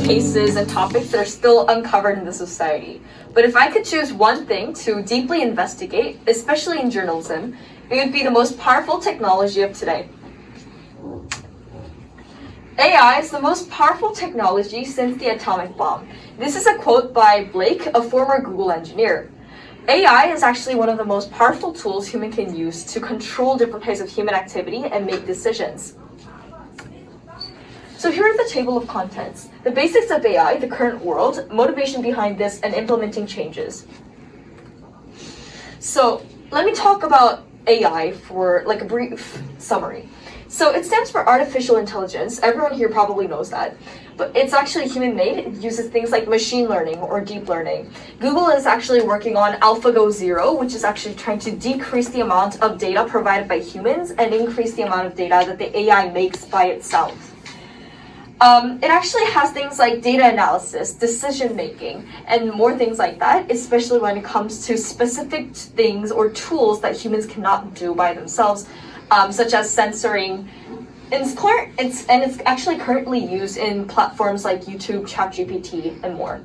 cases and topics that are still uncovered in the society. But if I could choose one thing to deeply investigate, especially in journalism, it would be the most powerful technology of today. AI is the most powerful technology since the atomic bomb. This is a quote by Blake, a former Google engineer. AI is actually one of the most powerful tools humans can use to control different types of human activity and make decisions. So here is the table of contents. The basics of AI, the current world, motivation behind this, and implementing changes. So let me talk about AI for like a brief summary. So it stands for artificial intelligence. Everyone here probably knows that. But it's actually human-made. It uses things like machine learning or deep learning. Google is actually working on AlphaGo Zero, which is actually trying to decrease the amount of data provided by humans and increase the amount of data that the AI makes by itself. It actually has things like data analysis, decision-making, and more things like that, especially when it comes to specific things or tools that humans cannot do by themselves, such as censoring. It's actually currently used in platforms like YouTube, ChatGPT, and more.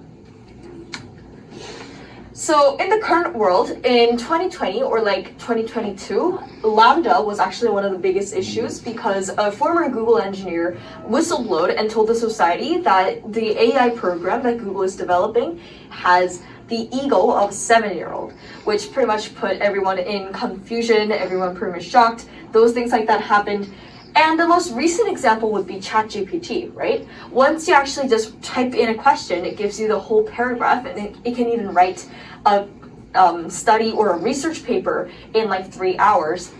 So in the current world, in 2020 or like 2022, Lambda was actually one of the biggest issues because a former Google engineer whistleblowed and told the society that the AI program that Google is developing has the ego of a 7-year-old, which pretty much put everyone in confusion, everyone pretty much shocked. Those things like that happened. And the most recent example would be ChatGPT, right? Once you actually just type in a question, it gives you the whole paragraph, and it can even write a study or a research paper in like 3 hours.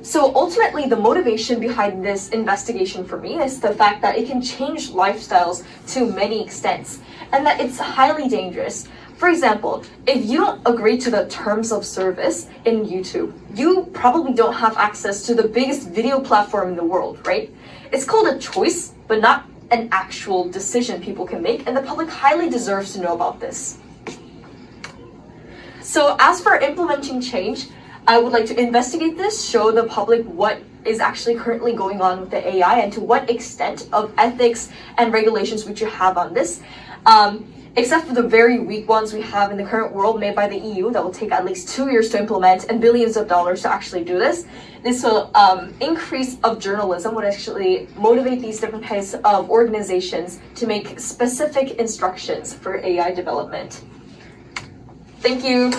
So ultimately, the motivation behind this investigation for me is the fact that it can change lifestyles to many extents, and that it's highly dangerous. For example, if you don't agree to the terms of service in YouTube, you probably don't have access to the biggest video platform in the world, right? It's called a choice, but not an actual decision people can make, and the public highly deserves to know about this. So as for implementing change, I would like to investigate this, show the public what is actually currently going on with the AI and to what extent of ethics and regulations we should have on this. Except for the very weak ones we have in the current world made by the EU that will take at least 2 years to implement and billions of dollars to actually do this. This will increase of journalism, would actually motivate these different types of organizations to make specific instructions for AI development. Thank you.